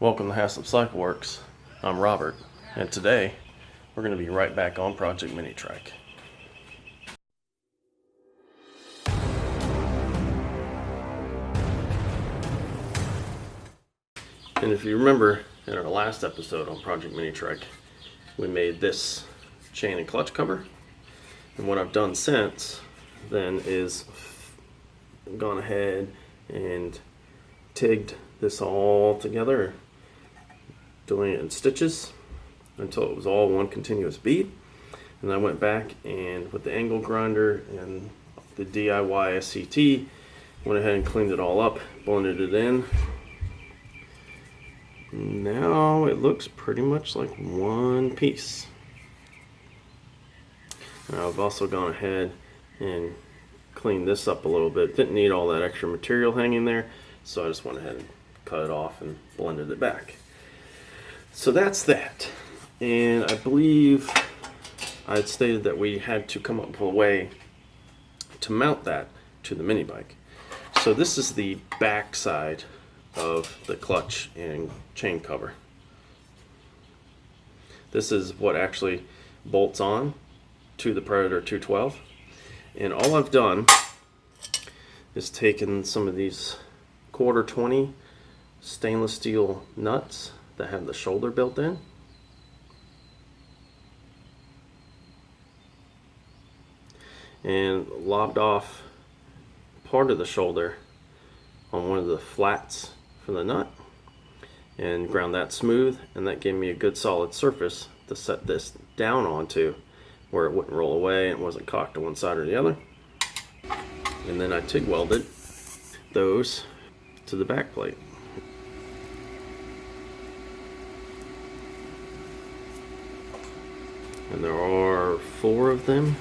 Welcome to HaslipCycleworks. I'm Robert, and today we're going to be right back on Project Minitrike. And if you remember in our last episode on Project Minitrike, we made this chain and clutch cover. And what I've done since then is gone ahead and tigged this all together, doing it in stitches until it was all one continuous bead. And I went back and with the angle grinder and the DIY SCT went ahead and cleaned it all up, blended it in. Now it looks pretty much like one piece. And I've also gone ahead and cleaned this up a little bit. Didn't need all that extra material hanging there, so I just went ahead and cut it off and blended it back. So that's that. And I believe I had stated that we had to come up with a way to mount that to the mini bike. So this is the back side of the clutch and chain cover. This is what actually bolts on to the Predator 212. And all I've done is taken some of these 1/4-20 stainless steel nuts that have the shoulder built in, and lopped off part of the shoulder on one of the flats for the nut and ground that smooth, and that gave me a good solid surface to set this down onto where it wouldn't roll away and wasn't cocked to one side or the other. And then I TIG welded those to the back plate. And there are 4 of them,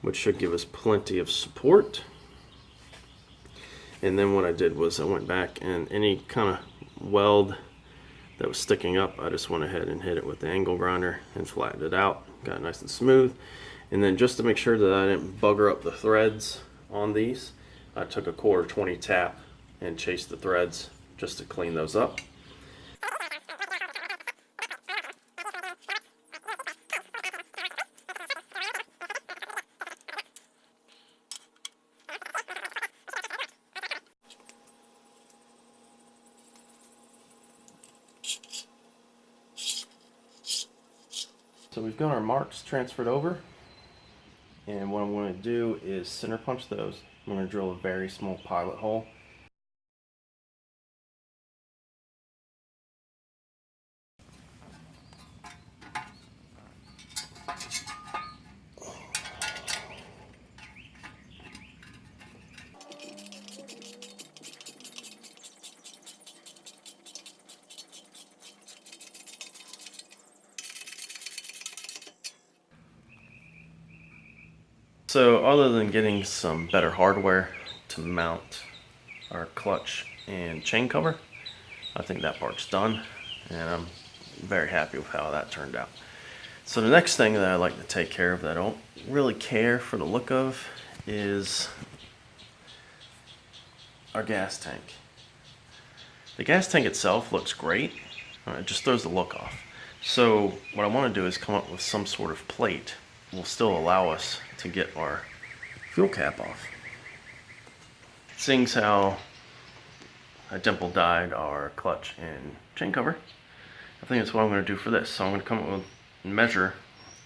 which should give us plenty of support. And then what I did was I went back and any kind of weld that was sticking up, I just went ahead and hit it with the angle grinder and flattened it out. Got it nice and smooth. And then just to make sure that I didn't bugger up the threads on these, I took a 1/4-20 tap and chased the threads just to clean those up. So we've got our marks transferred over, and what I'm going to do is center punch those. I'm going to drill a very small pilot hole. So other than getting some better hardware to mount our clutch and chain cover, I think that part's done, and I'm very happy with how that turned out. So the next thing that I like to take care of that I don't really care for the look of is our gas tank. The gas tank itself looks great, it just throws the look off. So what I want to do is come up with some sort of plate will still allow us to get our fuel cap off. Seeing how I dimple dyed our clutch and chain cover, I think that's what I'm going to do for this. So I'm going to come up with a measure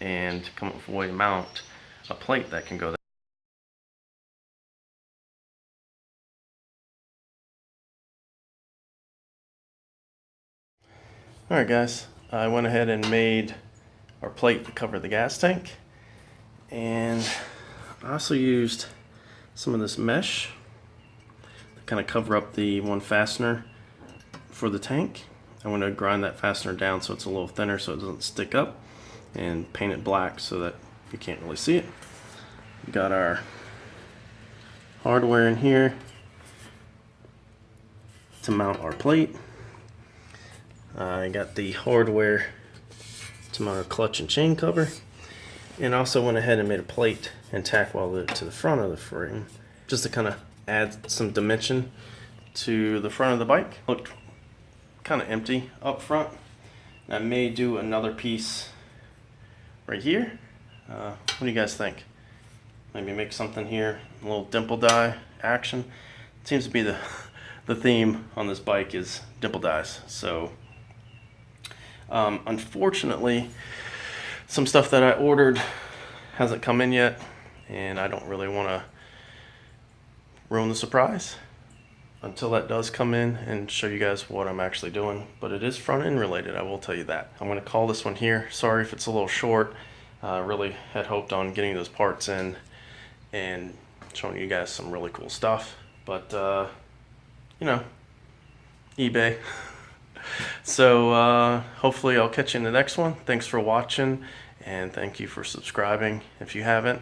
and come up with a way to mount a plate that can go there. Alright guys, I went ahead and made our plate to cover the gas tank, and I also used some of this mesh to kind of cover up the one fastener for the tank. I'm going to grind that fastener down so it's a little thinner so it doesn't stick up, and paint it black so that you can't really see it. We got our hardware in here to mount our plate. I got the hardware to mount our clutch and chain cover, and also went ahead and made a plate and tack welded it to the front of the frame just to kind of add some dimension to the front of the bike. Looked kind of empty up front. I may do another piece right here. What do you guys think? Maybe make something here, a little dimple die action. It seems to be the theme on this bike is dimple dies. So unfortunately, some stuff that I ordered hasn't come in yet, and I don't really want to ruin the surprise until that does come in and show you guys what I'm actually doing. But it is front end related, I will tell you that. I'm going to call this one here. Sorry if it's a little short. Really had hoped on getting those parts in and showing you guys some really cool stuff. But, you know, eBay. So hopefully I'll catch you in the next one. Thanks for watching, and thank you for subscribing. If you haven't,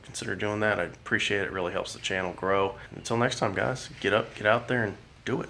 consider doing that. I'd appreciate it. It really helps the channel grow. Until next time, guys, get up, get out there, and do it.